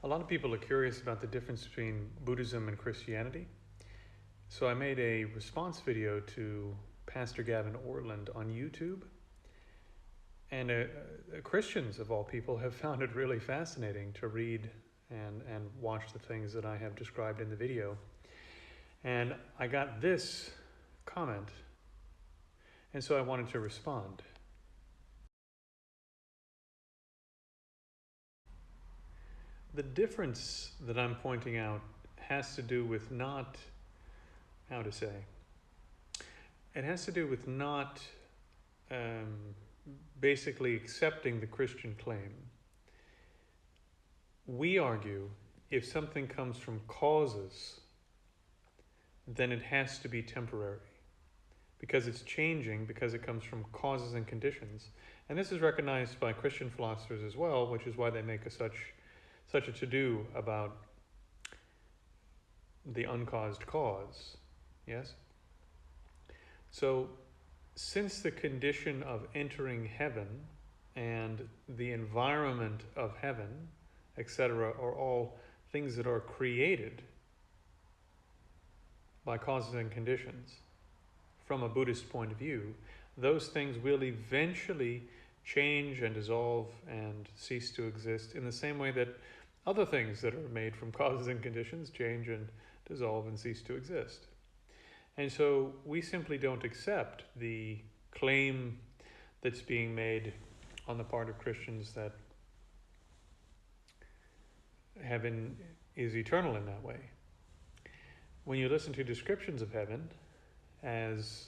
A lot of people are curious about the difference between Buddhism and Christianity. So I made a response video to Pastor Gavin Ortland on YouTube. And Christians, of all people, have found it really fascinating to read and watch the things that I have described in the video. And I got this comment, and so I wanted to respond. The difference that I'm pointing out has to do with not, how to say, it has to do with not basically accepting the Christian claim. We argue if something comes from causes, then it has to be temporary because it's changing, because it comes from causes and conditions. And this is recognized by Christian philosophers as well, which is why they make such a to-do about the uncaused cause. Yes? So, since the condition of entering heaven and the environment of heaven, etc., are all things that are created by causes and conditions, from a Buddhist point of view, those things will eventually change and dissolve and cease to exist in the same way that other things that are made from causes and conditions change and dissolve and cease to exist. And so we simply don't accept the claim that's being made on the part of Christians that heaven is eternal in that way. When you listen to descriptions of heaven, as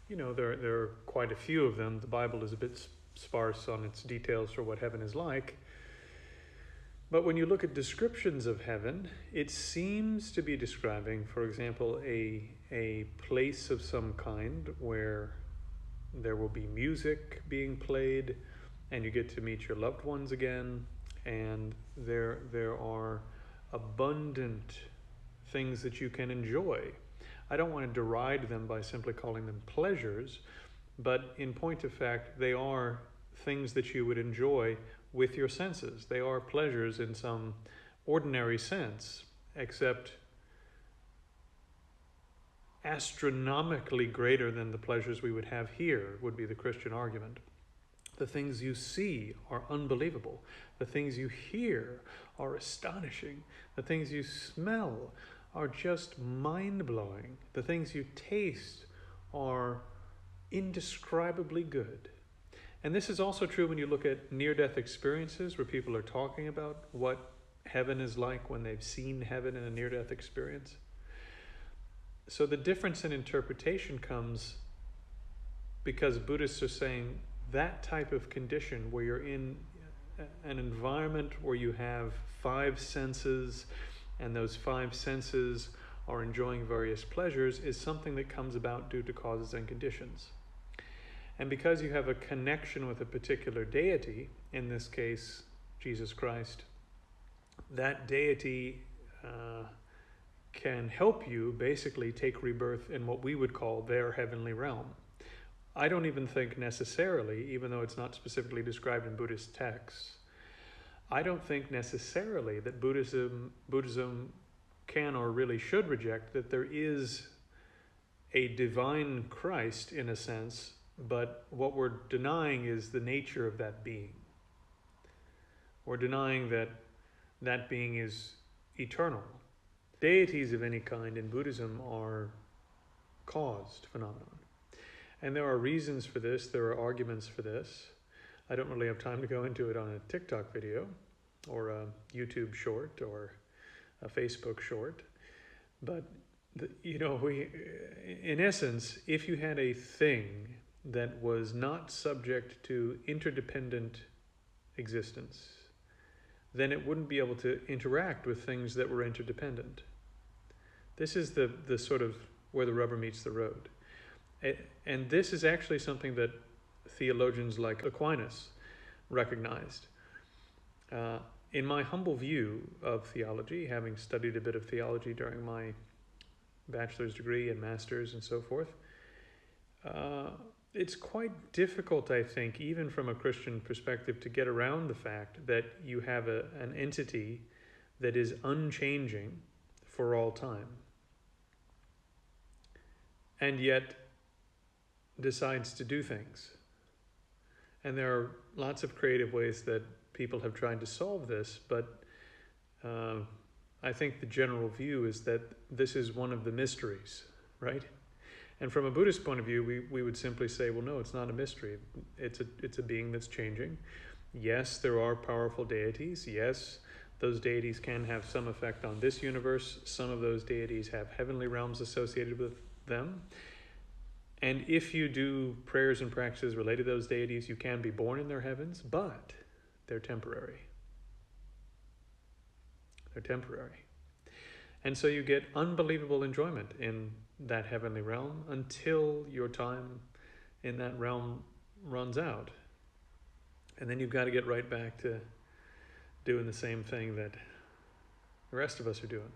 you know, there are quite a few of them. The Bible is a bit sparse on its details for what heaven is like. But when you look at descriptions of heaven, it seems to be describing, for example, a place of some kind where there will be music being played and you get to meet your loved ones again, and there are abundant things that you can enjoy. I don't want to deride them by simply calling them pleasures, but in point of fact, they are things that you would enjoy with your senses. They are pleasures in some ordinary sense, except astronomically greater than the pleasures we would have here, would be the Christian argument. The things you see are unbelievable. The things you hear are astonishing. The things you smell are just mind-blowing. The things you taste are indescribably good. And this is also true when you look at near-death experiences where people are talking about what heaven is like when they've seen heaven in a near-death experience. So the difference in interpretation comes because Buddhists are saying that type of condition where you're in an environment where you have five senses and those five senses are enjoying various pleasures is something that comes about due to causes and conditions. And because you have a connection with a particular deity, in this case, Jesus Christ, that deity can help you basically take rebirth in what we would call their heavenly realm. I don't even think necessarily, even though it's not specifically described in Buddhist texts, I don't think necessarily that Buddhism can or really should reject that there is a divine Christ in a sense, but what we're denying is the nature of that being. We're denying that that being is eternal. Deities of any kind in Buddhism are caused phenomenon. And there are reasons for this, there are arguments for this. I don't really have time to go into it on a TikTok video or a YouTube short or a Facebook short. But, in essence, if you had a thing that was not subject to interdependent existence, then it wouldn't be able to interact with things that were interdependent. This is the sort of where the rubber meets the road. And this is actually something that theologians like Aquinas recognized. In my humble view of theology, having studied a bit of theology during my bachelor's degree and master's and so forth, it's quite difficult, I think, even from a Christian perspective, to get around the fact that you have an entity that is unchanging for all time, and yet decides to do things. And there are lots of creative ways that people have tried to solve this, but I think the general view is that this is one of the mysteries, right? And from a Buddhist point of view, we would simply say, well, no, it's not a mystery. It's a being that's changing. Yes, there are powerful deities. Yes, those deities can have some effect on this universe. Some of those deities have heavenly realms associated with them. And if you do prayers and practices related to those deities, you can be born in their heavens, but they're temporary. They're temporary. And so you get unbelievable enjoyment in that heavenly realm until your time in that realm runs out. And then you've got to get right back to doing the same thing that the rest of us are doing.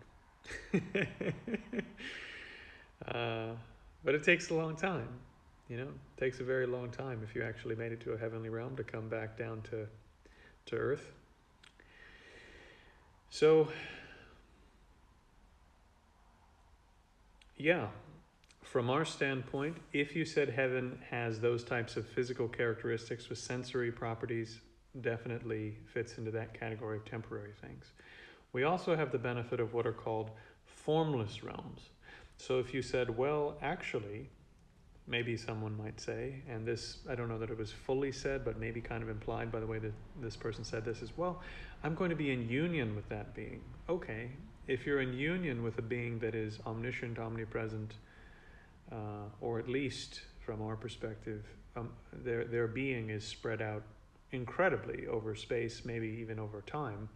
But it takes a long time, It takes a very long time if you actually made it to a heavenly realm to come back down to earth. So, yeah, from our standpoint, if you said heaven has those types of physical characteristics with sensory properties, definitely fits into that category of temporary things. We also have the benefit of what are called formless realms. So if you said, well, actually, maybe someone might say, and this, I don't know that it was fully said, but maybe kind of implied by the way that this person said this as well, I'm going to be in union with that being. Okay, if you're in union with a being that is omniscient, omnipresent, or at least from our perspective, their being is spread out incredibly over space, maybe even over time.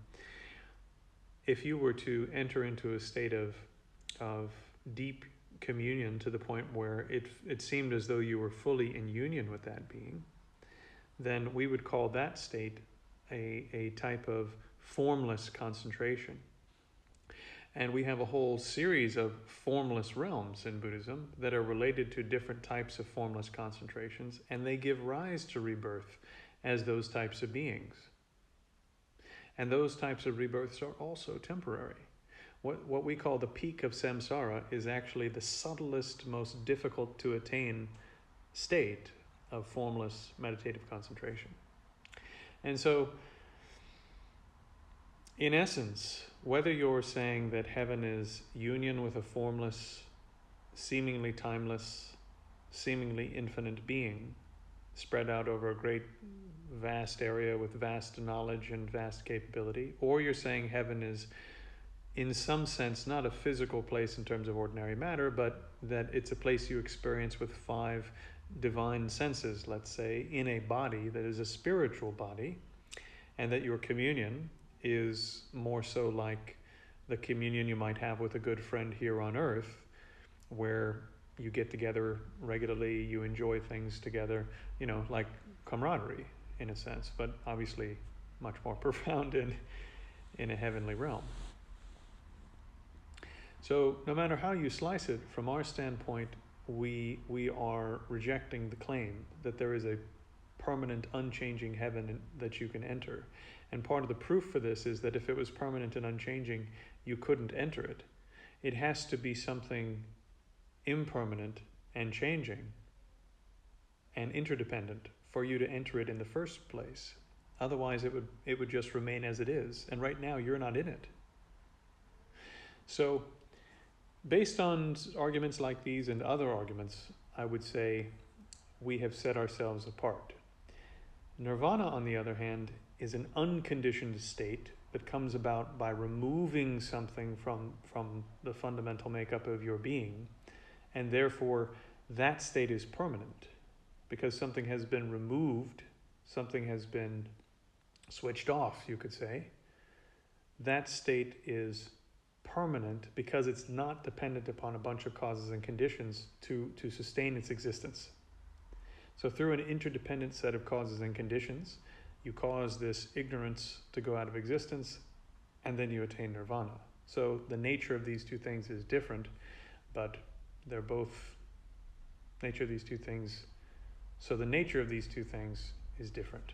If you were to enter into a state of deep communion to the point where it seemed as though you were fully in union with that being, then we would call that state a type of formless concentration. And we have a whole series of formless realms in Buddhism that are related to different types of formless concentrations, and they give rise to rebirth as those types of beings. And those types of rebirths are also temporary. What we call the peak of samsara is actually the subtlest, most difficult to attain state of formless meditative concentration. And so, in essence, whether you're saying that heaven is union with a formless, seemingly timeless, seemingly infinite being spread out over a great, vast area with vast knowledge and vast capability, or you're saying heaven is in some sense not a physical place in terms of ordinary matter, but that it's a place you experience with 5 divine senses, let's say, in a body that is a spiritual body, and that your communion is more so like the communion you might have with a good friend here on earth, where you get together regularly, you enjoy things together, like camaraderie in a sense, but obviously much more profound in a heavenly realm. So no matter how you slice it, from our standpoint, we are rejecting the claim that there is a permanent, unchanging heaven that you can enter. And part of the proof for this is that if it was permanent and unchanging, you couldn't enter it. It has to be something impermanent and changing and interdependent for you to enter it in the first place. Otherwise, it would just remain as it is. And right now, you're not in it. So, based on arguments like these and other arguments, I would say we have set ourselves apart. Nirvana, on the other hand, is an unconditioned state that comes about by removing something from the fundamental makeup of your being, and therefore that state is permanent. Because something has been removed, something has been switched off, you could say, that state is permanent because it's not dependent upon a bunch of causes and conditions to sustain its existence. So through an interdependent set of causes and conditions, you cause this ignorance to go out of existence, and then you attain nirvana. So the nature of these two things is different, but they're both nature of these two things. So the nature of these two things is different.